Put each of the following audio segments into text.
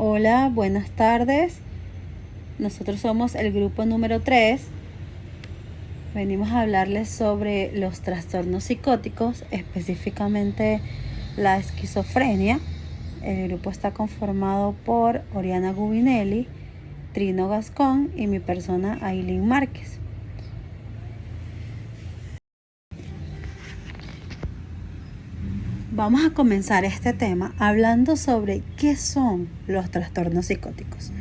Hola, buenas tardes. Nosotros somos el grupo número 3. Venimos a hablarles sobre los trastornos psicóticos, específicamente la esquizofrenia. El grupo está conformado por Oriana Gubinelli, Trino Gascón y mi persona Ailín Márquez. Vamos a comenzar este tema hablando sobre qué son los trastornos psicóticos.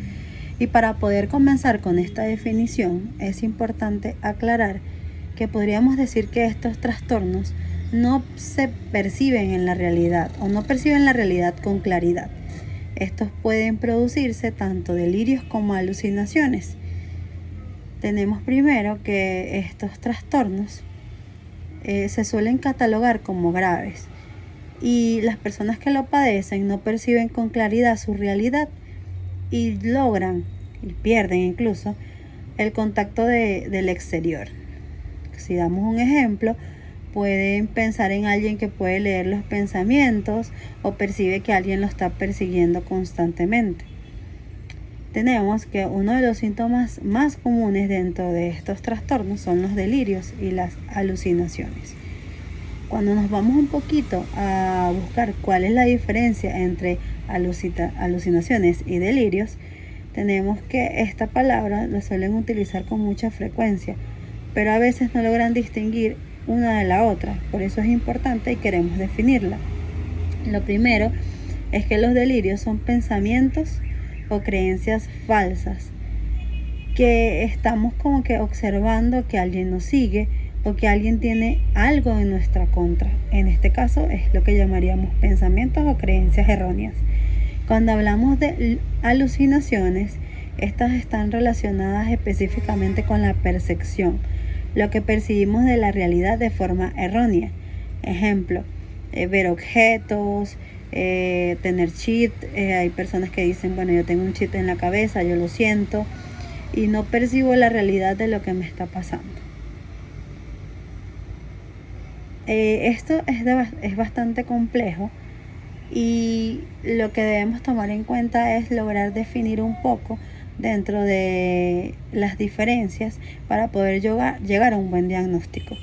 Y para poder comenzar con esta definición, es importante aclarar que podríamos decir que estos trastornos no se perciben en la realidad o no perciben la realidad con claridad. Estos pueden producirse tanto delirios como alucinaciones. Tenemos primero que estos trastornos se suelen catalogar como graves y las personas que lo padecen no perciben con claridad su realidad y logran y pierden incluso el contacto del exterior. Si damos un ejemplo, pueden pensar en alguien que puede leer los pensamientos o percibe que alguien lo está persiguiendo constantemente. Tenemos que uno de los síntomas más comunes dentro de estos trastornos son los delirios y las alucinaciones. Cuando nos vamos un poquito a buscar cuál es la diferencia entre alucinaciones y delirios, tenemos que esta palabra la suelen utilizar con mucha frecuencia, pero a veces no logran distinguir una de la otra. Por eso es importante y queremos definirla. Lo primero es que los delirios son pensamientos o creencias falsas que estamos como que observando que alguien nos sigue o que alguien tiene algo en nuestra contra. En este caso es lo que llamaríamos pensamientos o creencias erróneas. Cuando hablamos de alucinaciones, estas están relacionadas específicamente con la percepción, lo que percibimos de la realidad de forma errónea. Ejemplo, ver objetos, tener chip. Hay personas que dicen, bueno, yo tengo un chip en la cabeza, yo lo siento y no percibo la realidad de lo que me está pasando. Esto es bastante complejo y lo que debemos tomar en cuenta es lograr definir un poco dentro de las diferencias para poder llegar a un buen diagnóstico.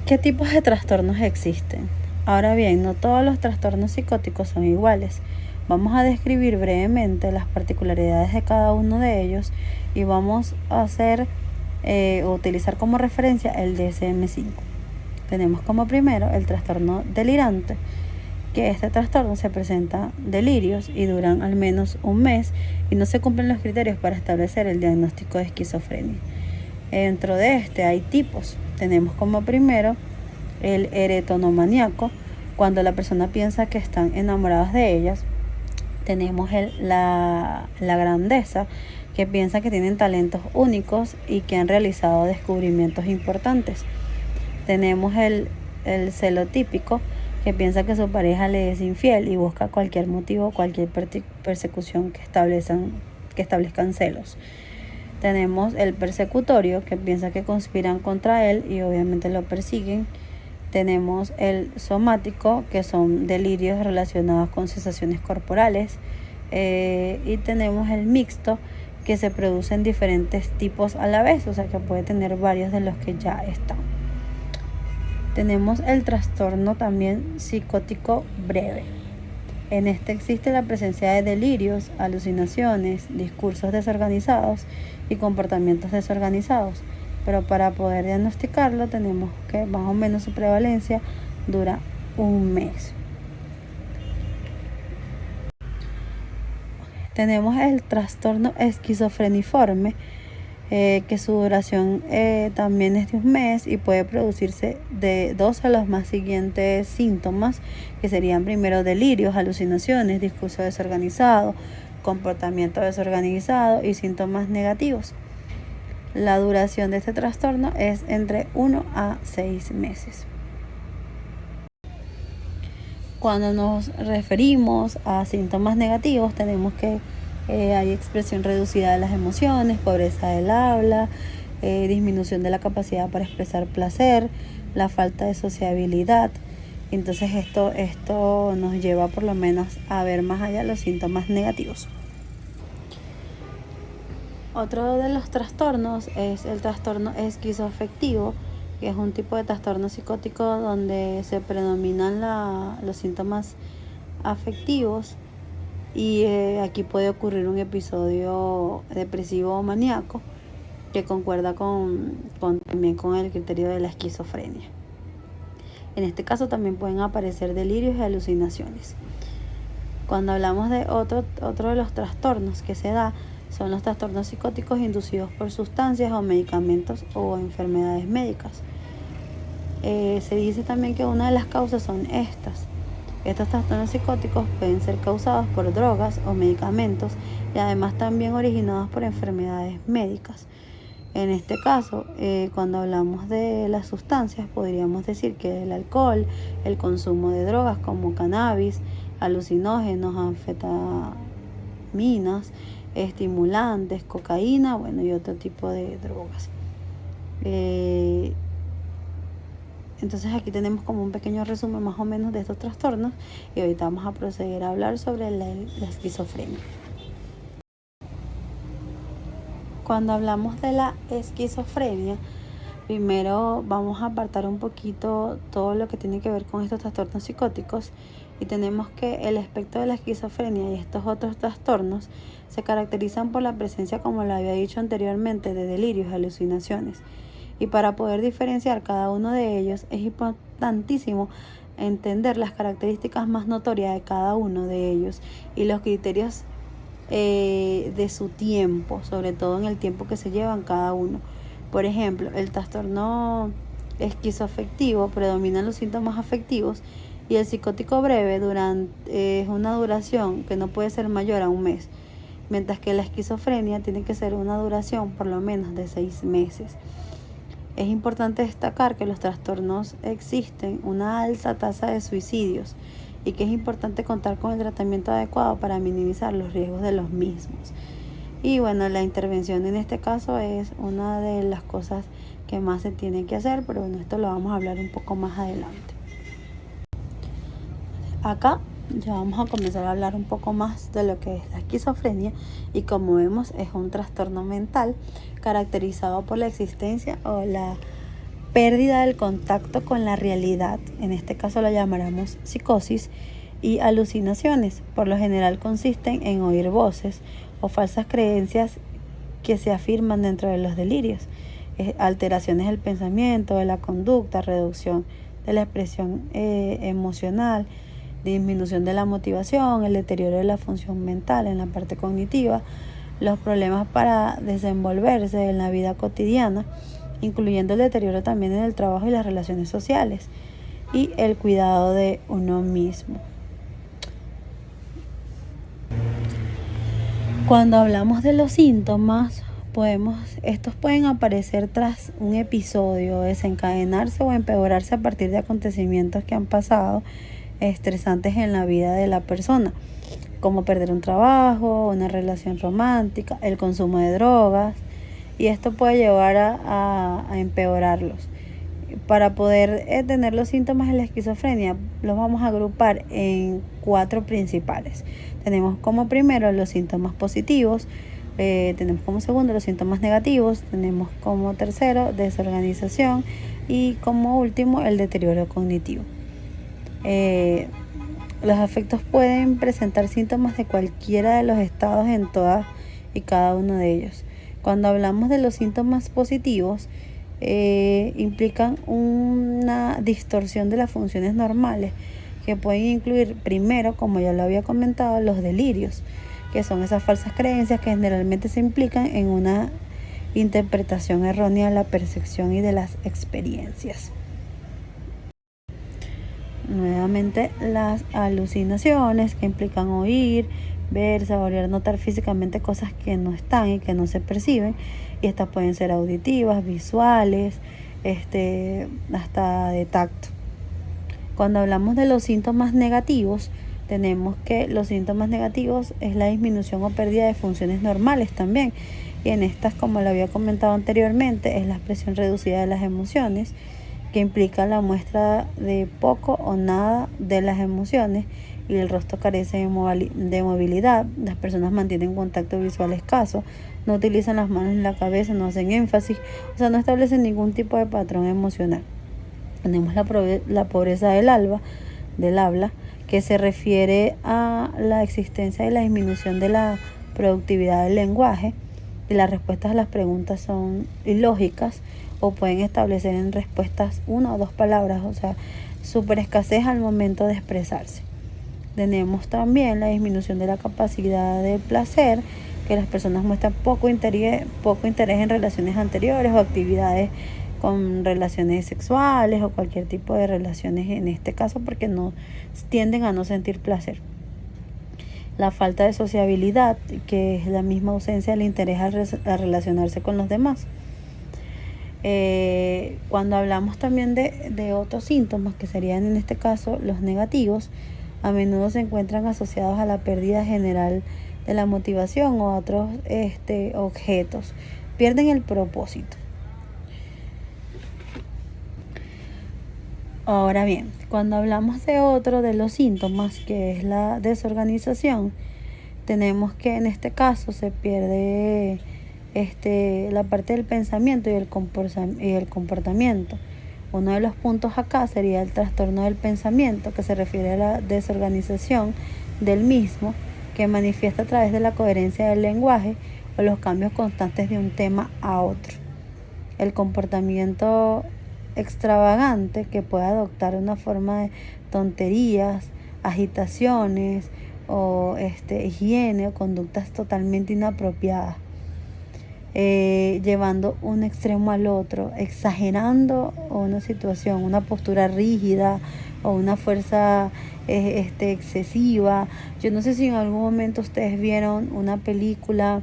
¿Qué tipos de trastornos existen? Ahora bien, no todos los trastornos psicóticos son iguales. Vamos a describir brevemente las particularidades de cada uno de ellos y vamos a utilizar como referencia el DSM-5. Tenemos como primero el trastorno delirante, que este trastorno se presenta delirios y duran al menos un mes y no se cumplen los criterios para establecer el diagnóstico de esquizofrenia. Dentro de este hay tipos. Tenemos como primero el erotomaniaco, cuando la persona piensa que están enamorados de ellas. Tenemos la grandeza, que piensa que tienen talentos únicos y que han realizado descubrimientos importantes. Tenemos el celotípico, que piensa que su pareja le es infiel y busca cualquier motivo, cualquier persecución que establezcan celos. Tenemos el persecutorio, que piensa que conspiran contra él y obviamente lo persiguen. Tenemos el somático, que son delirios relacionados con sensaciones corporales. Y tenemos el mixto, que se produce en diferentes tipos a la vez, o sea que puede tener varios de los que ya están. Tenemos el trastorno también psicótico breve. En este existe la presencia de delirios, alucinaciones, discursos desorganizados y comportamientos desorganizados. Pero para poder diagnosticarlo tenemos que más o menos su prevalencia dura un mes. Tenemos el trastorno esquizofreniforme, que su duración también es de un mes y puede producirse de dos a los más siguientes síntomas, que serían primero delirios, alucinaciones, discurso desorganizado, comportamiento desorganizado y síntomas negativos. La duración de este trastorno es entre 1 a 6 meses. Cuando nos referimos a síntomas negativos, tenemos que hay expresión reducida de las emociones, pobreza del habla, disminución de la capacidad para expresar placer, la falta de sociabilidad, Entonces esto nos lleva por lo menos a ver más allá los síntomas negativos. Otro de los trastornos es el trastorno esquizoafectivo, que es un tipo de trastorno psicótico donde se predominan los síntomas afectivos y aquí puede ocurrir un episodio depresivo o maníaco que concuerda también con el criterio de la esquizofrenia. En este caso también pueden aparecer delirios y alucinaciones. Cuando hablamos de otro de los trastornos que se da, son los trastornos psicóticos inducidos por sustancias o medicamentos o enfermedades médicas. Se dice también que una de las causas son estas. Estos trastornos psicóticos pueden ser causados por drogas o medicamentos y además también originados por enfermedades médicas. En este caso, cuando hablamos de las sustancias, podríamos decir que el alcohol, el consumo de drogas como cannabis, alucinógenos, anfetaminas, estimulantes, cocaína, y otro tipo de drogas. Entonces aquí tenemos como un pequeño resumen más o menos de estos trastornos y ahorita vamos a proceder a hablar sobre la esquizofrenia. Cuando hablamos de la esquizofrenia, primero vamos a apartar un poquito todo lo que tiene que ver con estos trastornos psicóticos y tenemos que el espectro de la esquizofrenia y estos otros trastornos se caracterizan por la presencia, como lo había dicho anteriormente, de delirios y alucinaciones. Y para poder diferenciar cada uno de ellos es importantísimo entender las características más notorias de cada uno de ellos y los criterios de su tiempo, sobre todo en el tiempo que se llevan cada uno. Por ejemplo, el trastorno esquizoafectivo predominan los síntomas afectivos y el psicótico breve es una duración que no puede ser mayor a un mes, mientras que la esquizofrenia tiene que ser una duración por lo menos de 6 meses. Es importante destacar que los trastornos existen una alta tasa de suicidios y que es importante contar con el tratamiento adecuado para minimizar los riesgos de los mismos. Y la intervención en este caso es una de las cosas que más se tiene que hacer, pero esto lo vamos a hablar un poco más adelante. Acá ya vamos a comenzar a hablar un poco más de lo que es la esquizofrenia y como vemos es un trastorno mental caracterizado por la existencia o la pérdida del contacto con la realidad, en este caso lo llamaremos psicosis, y alucinaciones. Por lo general consisten en oír voces o falsas creencias que se afirman dentro de los delirios, alteraciones del pensamiento, de la conducta, reducción de la expresión emocional, disminución de la motivación, el deterioro de la función mental en la parte cognitiva, los problemas para desenvolverse en la vida cotidiana, incluyendo el deterioro también en el trabajo y las relaciones sociales y el cuidado de uno mismo. Cuando hablamos de los síntomas, estos pueden aparecer tras un episodio, desencadenarse o empeorarse a partir de acontecimientos que han pasado estresantes en la vida de la persona, como perder un trabajo, una relación romántica, el consumo de drogas, y esto puede llevar a empeorarlos. Para poder tener los síntomas de la esquizofrenia, los vamos a agrupar en 4 principales. Tenemos como primero los síntomas positivos, tenemos como segundo los síntomas negativos, tenemos como tercero desorganización y como último el deterioro cognitivo. Los afectos pueden presentar síntomas de cualquiera de los estados en todas y cada uno de ellos. Cuando hablamos de los síntomas positivos, implican una distorsión de las funciones normales que pueden incluir primero, como ya lo había comentado, los delirios, que son esas falsas creencias que generalmente se implican en una interpretación errónea de la percepción y de las experiencias. Nuevamente, las alucinaciones, que implican oír, ver, saborear, notar físicamente cosas que no están y que no se perciben, y estas pueden ser auditivas, visuales, hasta de tacto. Cuando hablamos de los síntomas negativos, tenemos que los síntomas negativos es la disminución o pérdida de funciones normales también, y en estas, como lo había comentado anteriormente, es la expresión reducida de las emociones, que implica la muestra de poco o nada de las emociones y el rostro carece de movilidad. Las personas mantienen contacto visual escaso, no utilizan las manos en la cabeza, no hacen énfasis, o sea, no establecen ningún tipo de patrón emocional. Tenemos la pobreza del habla, que se refiere a la existencia y la disminución de la productividad del lenguaje, y las respuestas a las preguntas son ilógicas o pueden establecer en respuestas una o dos palabras, o sea, súper escasez al momento de expresarse. Tenemos también la disminución de la capacidad de placer, que las personas muestran poco interés en relaciones anteriores o actividades con relaciones sexuales o cualquier tipo de relaciones en este caso, porque no tienden a no sentir placer. La falta de sociabilidad, que es la misma ausencia del interés a relacionarse con los demás. Cuando hablamos también de otros síntomas, que serían en este caso los negativos, a menudo se encuentran asociados a la pérdida general de la motivación o a otros objetos. Pierden el propósito. Ahora bien, cuando hablamos de otro de los síntomas, que es la desorganización, tenemos que en este caso se pierde la parte del pensamiento y el comportamiento. Uno de los puntos acá sería el trastorno del pensamiento, que se refiere a la desorganización del mismo, que manifiesta a través de la coherencia del lenguaje o los cambios constantes de un tema a otro. El comportamiento extravagante, que puede adoptar una forma de tonterías, agitaciones o higiene o conductas totalmente inapropiadas, llevando un extremo al otro, exagerando una situación, una postura rígida o una fuerza excesiva. Yo no sé si en algún momento ustedes vieron una película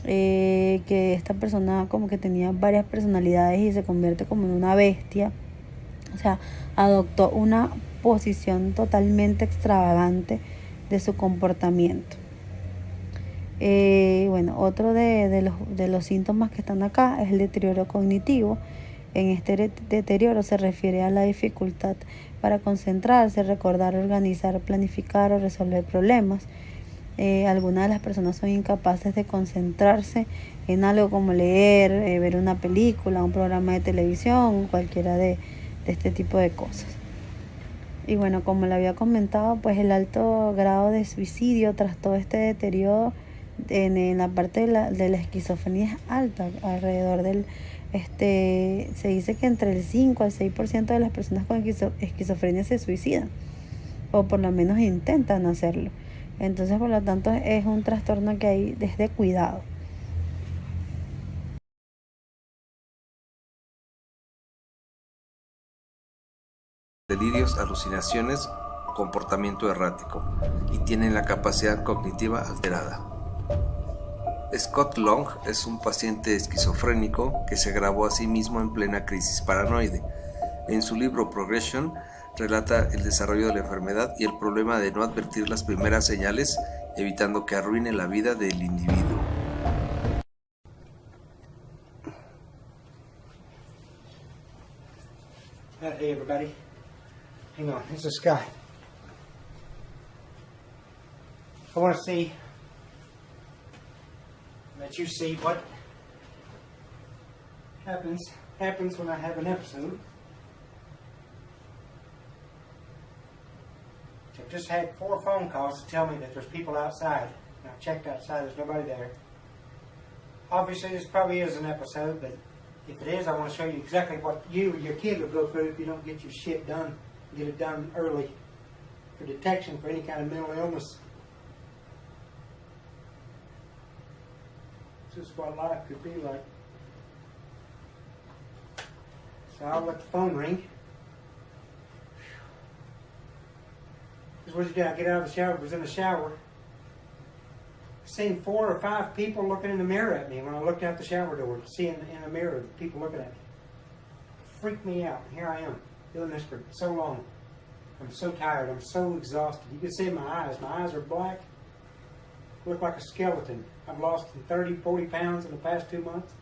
que esta persona como que tenía varias personalidades y se convierte como en una bestia. O sea, adoptó una posición totalmente extravagante de su comportamiento. Bueno, otro de los síntomas que están acá es el deterioro cognitivo. En este deterioro se refiere a la dificultad para concentrarse, recordar, organizar, planificar o resolver problemas. Algunas de las personas son incapaces de concentrarse en algo como leer, ver una película, un programa de televisión, cualquiera de este tipo de cosas. Y bueno, como le había comentado, pues el alto grado de suicidio tras todo este deterioro en la parte de la esquizofrenia es alta, alrededor del se dice que entre el 5 al 6% de las personas con esquizofrenia se suicidan, o por lo menos intentan hacerlo. Entonces, por lo tanto, es un trastorno que hay desde cuidado. Delirios, alucinaciones o comportamiento errático, y tienen la capacidad cognitiva alterada. Scott Long es un paciente esquizofrénico que se grabó a sí mismo en plena crisis paranoide. En su libro Progression relata el desarrollo de la enfermedad y el problema de no advertir las primeras señales, evitando que arruine la vida del individuo. Hey everybody, hang on, this is Scott. I want to let you see what happens when I have an episode. I've just had 4 phone calls to tell me that there's people outside. And I've checked outside, there's nobody there. Obviously this probably is an episode, but if it is, I want to show you exactly what you or your kid will go through if you don't get your shit done. Get it done early for detection for any kind of mental illness. This is what life could be like. So I'll let the phone ring. This was what you did. I get out of the shower. I was in the shower. I seen 4 or 5 people looking in the mirror at me when I looked out the shower door. Seeing in the mirror people looking at me. It freaked me out. Here I am doing this for so long. I'm so tired. I'm so exhausted. You can see in my eyes. My eyes are black. Look like a skeleton. I've lost 30, 40 pounds in the past 2 months.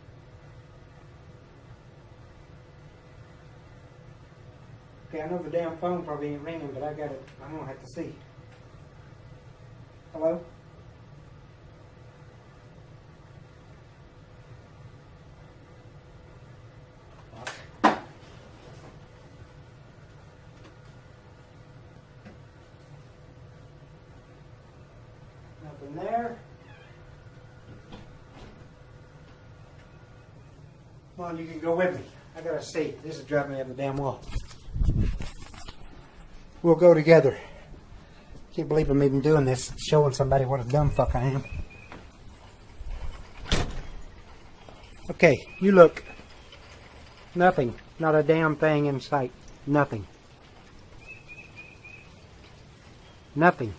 Okay, I know the damn phone probably ain't ringing, but I got it. I'm gonna have to see. Hello? Nothing there. Come on, you can go with me. I gotta see. This is driving me up the damn wall. We'll go together. Can't believe I'm even doing this, showing somebody what a dumb fuck I am. Okay, you look. Nothing. Not a damn thing in sight. Nothing. Nothing.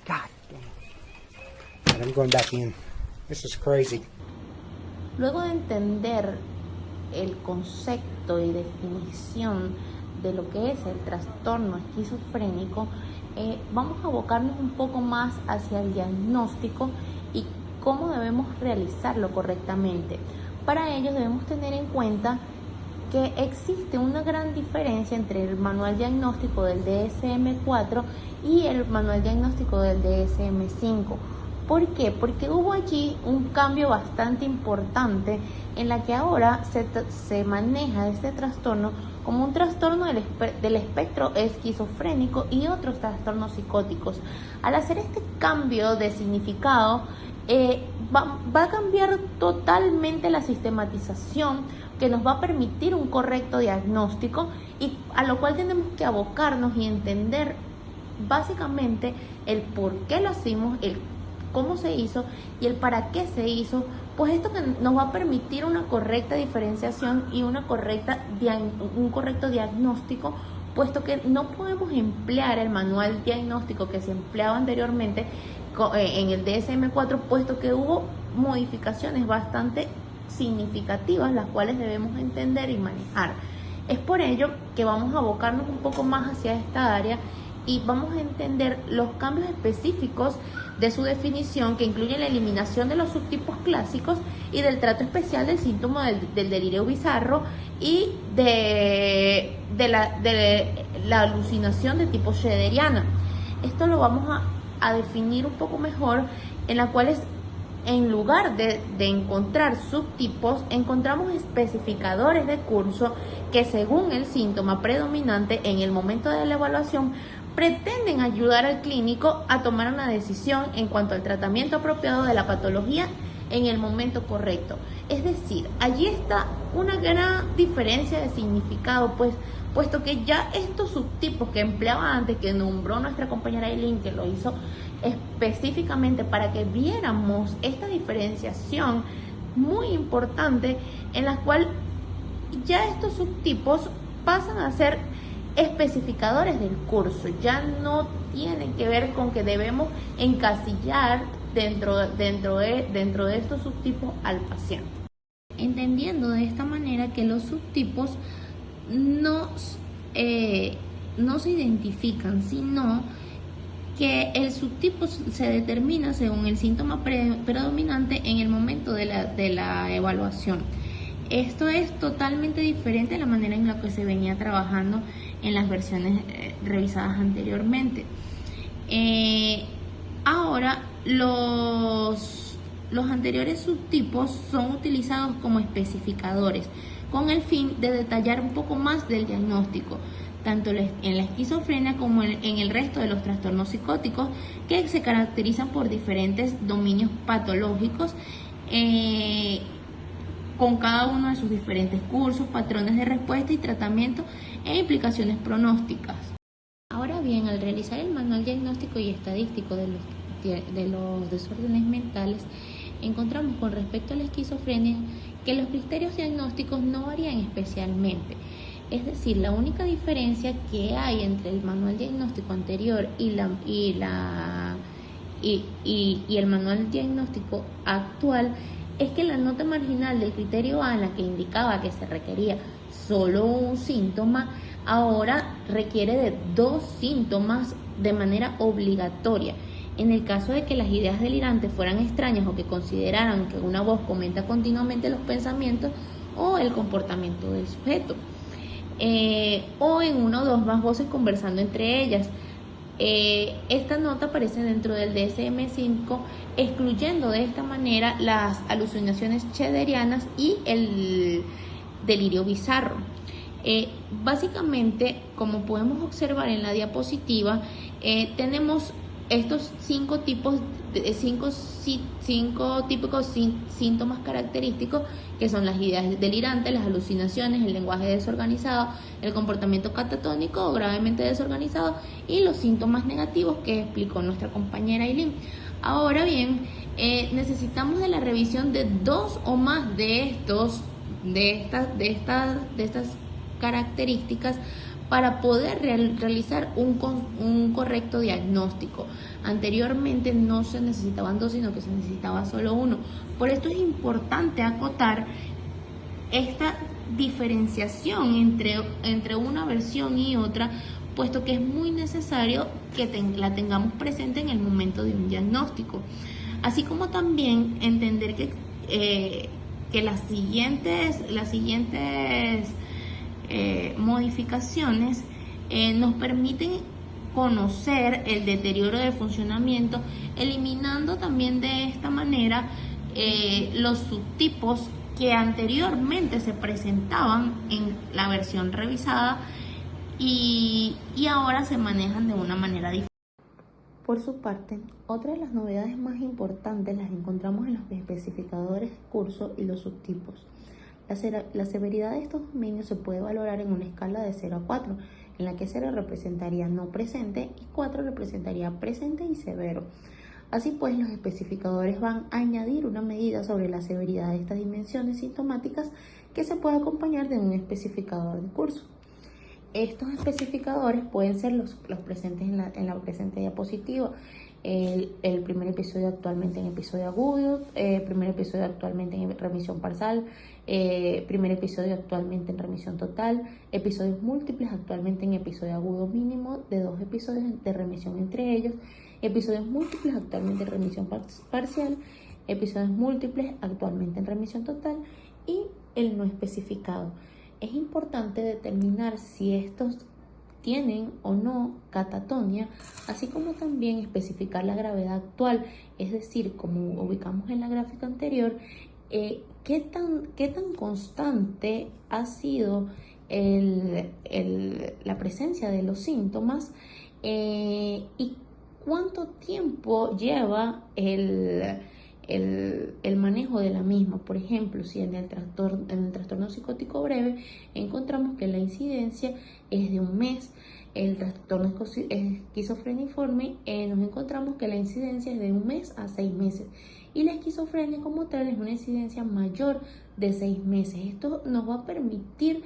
God damn. Right, I'm going back in. This is crazy. Luego de entender el concepto y definición de lo que es el trastorno esquizofrénico, vamos a abocarnos un poco más hacia el diagnóstico y cómo debemos realizarlo correctamente. Para ello debemos tener en cuenta que existe una gran diferencia entre el manual diagnóstico del DSM-4 y el manual diagnóstico del DSM-5. ¿Por qué? Porque hubo allí un cambio bastante importante en la que ahora se maneja este trastorno como un trastorno del espectro esquizofrénico y otros trastornos psicóticos. Al hacer este cambio de significado, va a cambiar totalmente la sistematización que nos va a permitir un correcto diagnóstico y a lo cual tenemos que abocarnos y entender básicamente el por qué lo hacemos, el cómo se hizo y el para qué se hizo, pues esto que nos va a permitir una correcta diferenciación y un correcto diagnóstico, puesto que no podemos emplear el manual diagnóstico que se empleaba anteriormente en el DSM-4, puesto que hubo modificaciones bastante significativas, las cuales debemos entender y manejar. Es por ello que vamos a abocarnos un poco más hacia esta área y vamos a entender los cambios específicos de su definición, que incluyen la eliminación de los subtipos clásicos y del trato especial del síntoma del delirio bizarro y de la alucinación de tipo schroederiana. Esto lo vamos a definir un poco mejor, en la cual en lugar de encontrar subtipos, encontramos especificadores de curso que, según el síntoma predominante en el momento de la evaluación, pretenden ayudar al clínico a tomar una decisión en cuanto al tratamiento apropiado de la patología en el momento correcto. Es decir, allí está una gran diferencia de significado, puesto que ya estos subtipos que empleaba antes, que nombró nuestra compañera Eileen, que lo hizo específicamente para que viéramos esta diferenciación muy importante, en la cual ya estos subtipos pasan a ser especificadores del curso, ya no tienen que ver con que debemos encasillar dentro de estos subtipos al paciente, entendiendo de esta manera que los subtipos no se identifican, sino que el subtipo se determina según el síntoma predominante en el momento de la evaluación. Esto es totalmente diferente a la manera en la que se venía trabajando en las versiones revisadas anteriormente. Ahora los anteriores subtipos son utilizados como especificadores con el fin de detallar un poco más del diagnóstico, tanto en la esquizofrenia como en el resto de los trastornos psicóticos, que se caracterizan por diferentes dominios patológicos, con cada uno de sus diferentes cursos, patrones de respuesta y tratamiento e implicaciones pronósticas. Ahora bien, al realizar el manual diagnóstico y estadístico de los desórdenes mentales, encontramos con respecto a la esquizofrenia que los criterios diagnósticos no varían especialmente. Es decir, la única diferencia que hay entre el manual diagnóstico anterior y el manual diagnóstico actual es que la nota marginal del criterio A, en la que indicaba que se requería solo un síntoma, ahora requiere de 2 síntomas de manera obligatoria. En el caso de que las ideas delirantes fueran extrañas o que consideraran que una voz comenta continuamente los pensamientos o el comportamiento del sujeto. o en una o dos más voces conversando entre ellas. Esta nota aparece dentro del DSM-5, excluyendo de esta manera las alucinaciones schroederianas y el delirio bizarro. Básicamente, como podemos observar en la diapositiva, tenemos estos cinco típicos síntomas característicos, que son las ideas delirantes, las alucinaciones, el lenguaje desorganizado, el comportamiento catatónico o gravemente desorganizado, y los síntomas negativos que explicó nuestra compañera Eileen. Ahora bien, necesitamos de la revisión de dos o más de estas características para poder realizar un correcto diagnóstico. Anteriormente no se necesitaban dos, sino que se necesitaba solo uno. Por esto es importante acotar esta diferenciación entre una versión y otra, puesto que es muy necesario que la tengamos presente en el momento de un diagnóstico. Así como también entender que las siguientes modificaciones nos permiten conocer el deterioro del funcionamiento, eliminando también de esta manera los subtipos que anteriormente se presentaban en la versión revisada y ahora se manejan de una manera diferente. Por su parte, otra de las novedades más importantes las encontramos en los especificadores de curso y los subtipos. La severidad de estos dominios se puede valorar en una escala de 0 a 4, en la que 0 representaría no presente y 4 representaría presente y severo. Así pues, los especificadores van a añadir una medida sobre la severidad de estas dimensiones sintomáticas que se puede acompañar de un especificador de curso. Estos especificadores pueden ser los presentes en la presente diapositiva. El primer episodio actualmente en episodio agudo, primer episodio actualmente en remisión parcial, primer episodio actualmente en remisión total, episodios múltiples actualmente en episodio agudo mínimo de 2 episodios de remisión entre ellos, episodios múltiples actualmente en remisión parcial, episodios múltiples actualmente en remisión total y el no especificado. Es importante determinar si estos tienen o no catatonia, así como también especificar la gravedad actual, es decir, como ubicamos en la gráfica anterior, qué tan constante ha sido la presencia de los síntomas y cuánto tiempo lleva el manejo de la misma. Por ejemplo, si en el trastorno psicótico breve encontramos que la incidencia es de un mes, el trastorno esquizofreniforme nos encontramos que la incidencia es de 1 mes a 6 meses y la esquizofrenia como tal es una incidencia mayor de 6 meses. Esto nos va a permitir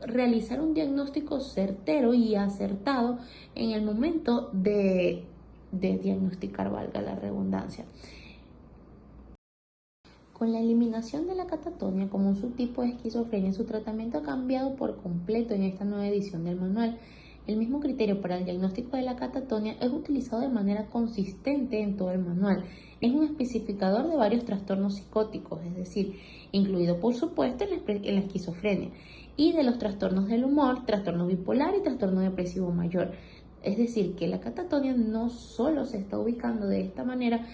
realizar un diagnóstico certero y acertado en el momento de diagnosticar, valga la redundancia. Con la eliminación de la catatonia como un subtipo de esquizofrenia, su tratamiento ha cambiado por completo en esta nueva edición del manual. El mismo criterio para el diagnóstico de la catatonia es utilizado de manera consistente en todo el manual. Es un especificador de varios trastornos psicóticos, es decir, incluido por supuesto en la esquizofrenia, y de los trastornos del humor, trastorno bipolar y trastorno depresivo mayor. Es decir, que la catatonia no solo se está ubicando de esta manera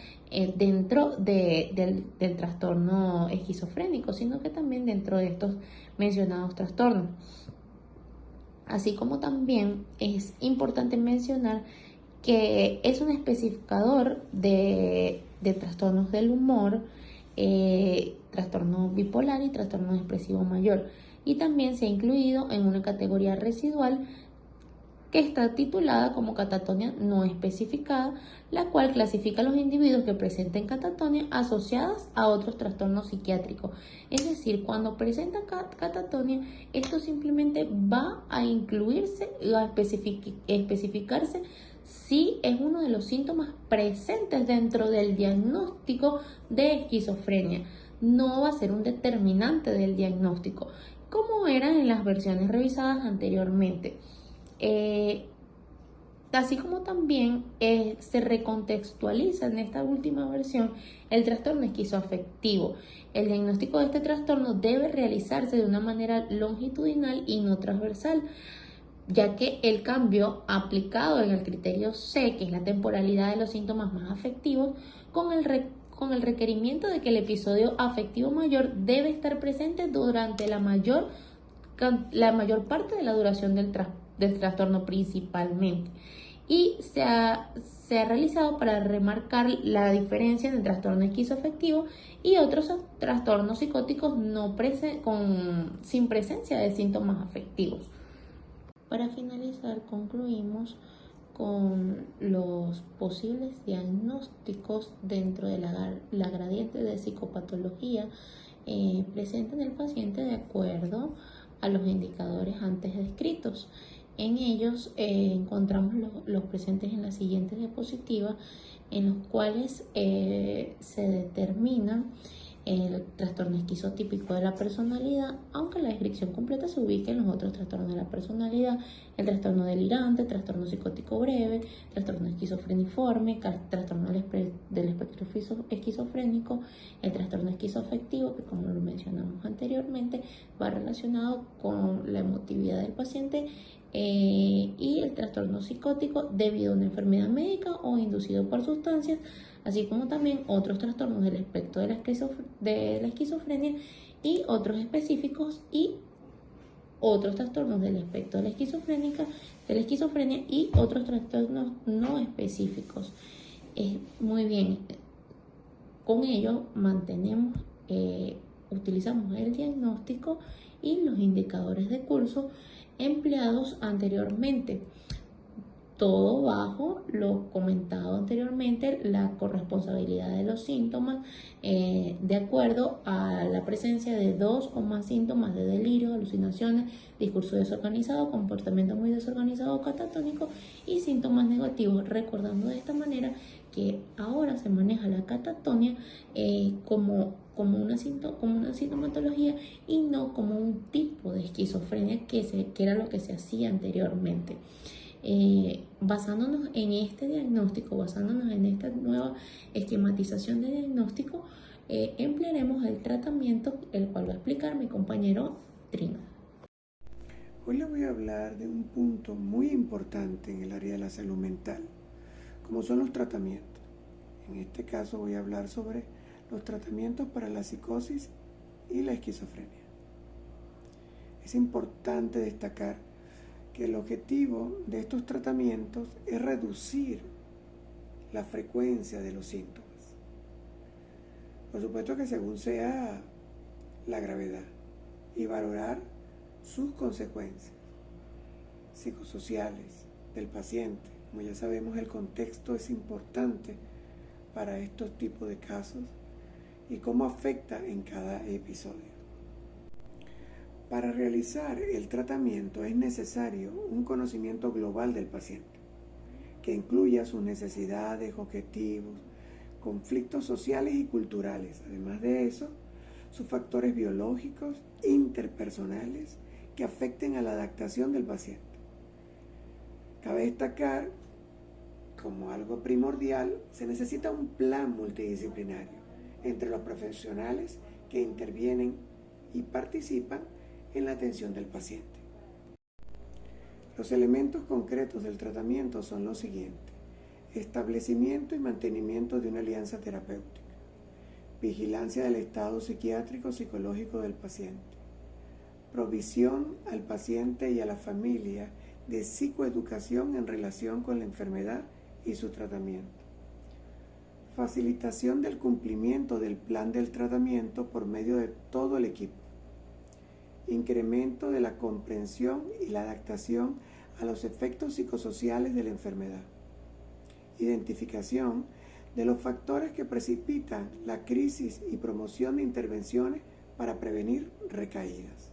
dentro del trastorno esquizofrénico, sino que también dentro de estos mencionados trastornos. Así como también es importante mencionar que es un especificador de trastornos del humor, trastorno bipolar y trastorno depresivo mayor. Y también se ha incluido en una categoría residual que está titulada como catatonia no especificada, la cual clasifica a los individuos que presenten catatonia asociadas a otros trastornos psiquiátricos. Es decir, cuando presenta catatonia, esto simplemente va a incluirse y a especificarse si es uno de los síntomas presentes dentro del diagnóstico de esquizofrenia. No va a ser un determinante del diagnóstico, como eran en las versiones revisadas anteriormente. Así como también se recontextualiza en esta última versión el trastorno esquizoafectivo. El diagnóstico de este trastorno debe realizarse de una manera longitudinal y no transversal, ya que el cambio aplicado en el criterio C, que es la temporalidad de los síntomas más afectivos, con el requerimiento de que el episodio afectivo mayor debe estar presente durante la mayor parte de la duración del trastorno principalmente. Y se ha realizado para remarcar la diferencia entre el trastorno esquizoafectivo y otros trastornos psicóticos sin presencia de síntomas afectivos. Para finalizar, concluimos con los posibles diagnósticos dentro de la gradiente de psicopatología presente en el paciente de acuerdo a los indicadores antes descritos. En ellos encontramos los presentes en la siguiente diapositiva, en los cuales se determina el trastorno esquizotípico de la personalidad, aunque la descripción completa se ubica en los otros trastornos de la personalidad: el trastorno delirante, trastorno psicótico breve, trastorno esquizofreniforme, trastorno del espectro esquizofrénico, el trastorno esquizoafectivo, que como lo mencionamos anteriormente, va relacionado con la emotividad del paciente, y el trastorno psicótico debido a una enfermedad médica o inducido por sustancias, así como también otros trastornos del espectro de la esquizofrenia y otros específicos, y otros trastornos del espectro de la esquizofrenia y otros trastornos no específicos. Muy bien, con ello utilizamos el diagnóstico y los indicadores de curso empleados anteriormente, todo bajo lo comentado anteriormente, la corresponsabilidad de los síntomas de acuerdo a la presencia de 2 o más síntomas de delirio, alucinaciones, discurso desorganizado, comportamiento muy desorganizado o catatónico y síntomas negativos, recordando de esta manera que ahora se maneja la catatonia como una sintomatología y no como un tipo de esquizofrenia que era lo que se hacía anteriormente. Basándonos en este diagnóstico, basándonos en esta nueva esquematización de diagnóstico, emplearemos el tratamiento, el cual va a explicar mi compañero Trino. Hoy les voy a hablar de un punto muy importante en el área de la salud mental, como son los tratamientos. En este caso voy a hablar sobre los tratamientos para la psicosis y la esquizofrenia. Es importante destacar que el objetivo de estos tratamientos es reducir la frecuencia de los síntomas. Por supuesto que según sea la gravedad, y valorar sus consecuencias psicosociales del paciente. Como ya sabemos, el contexto es importante para estos tipos de casos y cómo afecta en cada episodio. Para realizar el tratamiento es necesario un conocimiento global del paciente, que incluya sus necesidades, objetivos, conflictos sociales y culturales. Además de eso, sus factores biológicos, interpersonales, que afecten a la adaptación del paciente. Cabe destacar, como algo primordial, se necesita un plan multidisciplinario entre los profesionales que intervienen y participan en la atención del paciente. Los elementos concretos del tratamiento son los siguientes: establecimiento y mantenimiento de una alianza terapéutica, vigilancia del estado psiquiátrico psicológico del paciente, provisión al paciente y a la familia de psicoeducación en relación con la enfermedad y su tratamiento, facilitación del cumplimiento del plan del tratamiento por medio de todo el equipo, incremento de la comprensión y la adaptación a los efectos psicosociales de la enfermedad, identificación de los factores que precipitan la crisis y promoción de intervenciones para prevenir recaídas,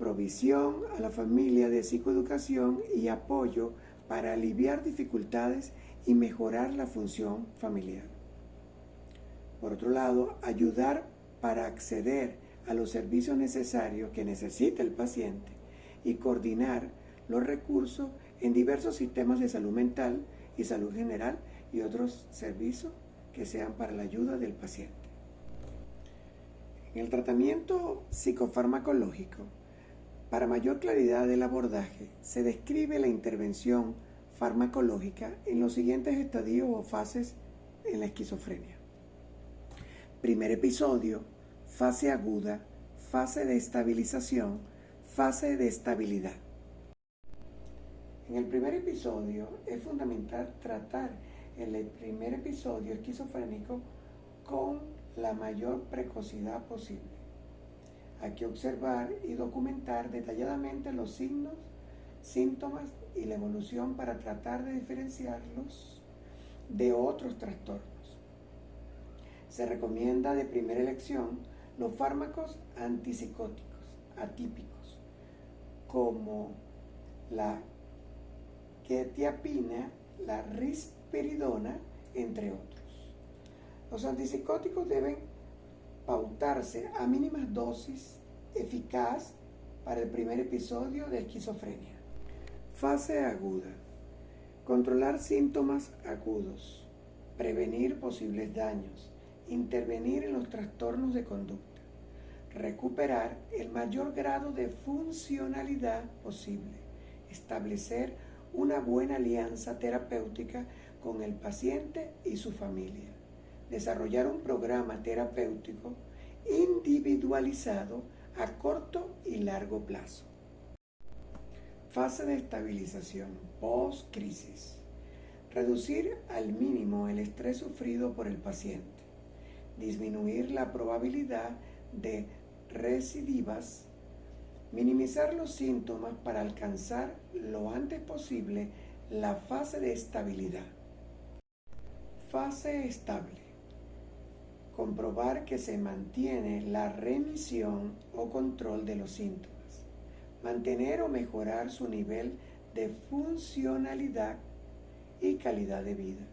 provisión a la familia de psicoeducación y apoyo para aliviar dificultades y mejorar la función familiar. Por otro lado, ayudar para acceder a los servicios necesarios que necesita el paciente y coordinar los recursos en diversos sistemas de salud mental y salud general y otros servicios que sean para la ayuda del paciente. En el tratamiento psicofarmacológico, para mayor claridad del abordaje, se describe la intervención farmacológica en los siguientes estadios o fases en la esquizofrenia. Primer episodio, fase aguda, fase de estabilización, fase de estabilidad. En el primer episodio es fundamental tratar el primer episodio esquizofrénico con la mayor precocidad posible. Hay que observar y documentar detalladamente los signos, síntomas y la evolución para tratar de diferenciarlos de otros trastornos. Se recomienda de primera elección los fármacos antipsicóticos atípicos, como la quetiapina, la risperidona, entre otros. Los antipsicóticos deben pautarse a mínimas dosis eficaz para el primer episodio de esquizofrenia. Fase aguda. Controlar síntomas agudos, prevenir posibles daños, intervenir en los trastornos de conducta, recuperar el mayor grado de funcionalidad posible, establecer una buena alianza terapéutica con el paciente y su familia, desarrollar un programa terapéutico individualizado a corto y largo plazo. Fase de estabilización post-crisis. Reducir al mínimo el estrés sufrido por el paciente. Disminuir la probabilidad de recidivas. Minimizar los síntomas para alcanzar lo antes posible la fase de estabilidad. Fase estable. Comprobar que se mantiene la remisión o control de los síntomas. Mantener o mejorar su nivel de funcionalidad y calidad de vida.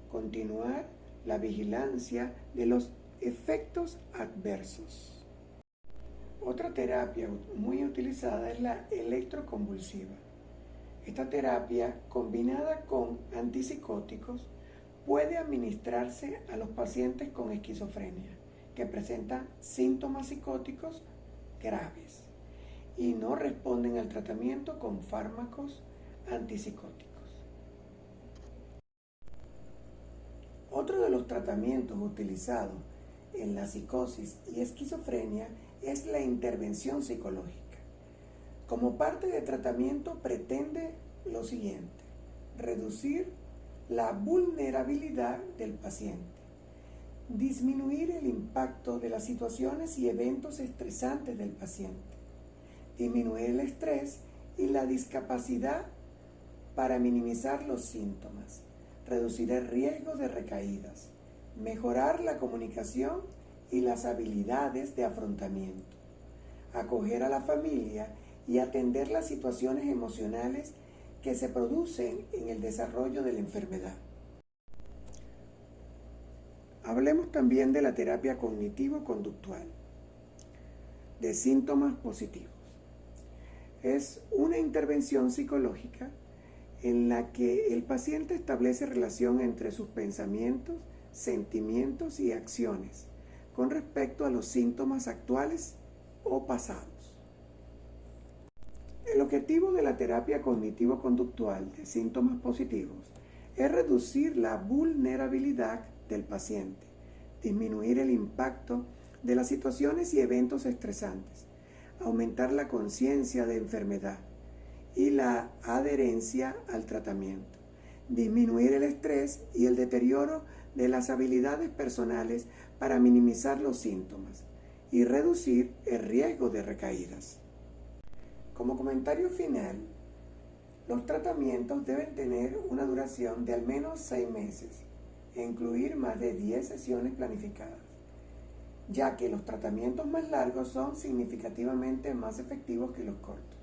Continuar la vigilancia de los efectos adversos. Otra terapia muy utilizada es la electroconvulsiva. Esta terapia, combinada con antipsicóticos, puede administrarse a los pacientes con esquizofrenia que presentan síntomas psicóticos graves y no responden al tratamiento con fármacos antipsicóticos. Otro de los tratamientos utilizados en la psicosis y esquizofrenia es la intervención psicológica. Como parte del tratamiento pretende lo siguiente: reducir la vulnerabilidad del paciente, disminuir el impacto de las situaciones y eventos estresantes del paciente, disminuir el estrés y la discapacidad para minimizar los síntomas, reducir el riesgo de recaídas, mejorar la comunicación y las habilidades de afrontamiento, acoger a la familia y atender las situaciones emocionales que se producen en el desarrollo de la enfermedad. Hablemos también de la terapia cognitivo-conductual, de síntomas positivos. Es una intervención psicológica en la que el paciente establece relación entre sus pensamientos, sentimientos y acciones con respecto a los síntomas actuales o pasados. El objetivo de la terapia cognitivo-conductual de síntomas positivos es reducir la vulnerabilidad del paciente, disminuir el impacto de las situaciones y eventos estresantes, aumentar la conciencia de enfermedad y la adherencia al tratamiento, disminuir el estrés y el deterioro de las habilidades personales para minimizar los síntomas y reducir el riesgo de recaídas. Como comentario final, los tratamientos deben tener una duración de al menos 6 meses e incluir más de 10 sesiones planificadas, ya que los tratamientos más largos son significativamente más efectivos que los cortos.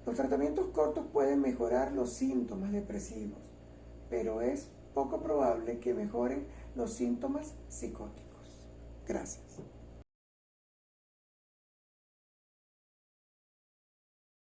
Los tratamientos cortos pueden mejorar los síntomas depresivos, pero es poco probable que mejoren los síntomas psicóticos. Gracias.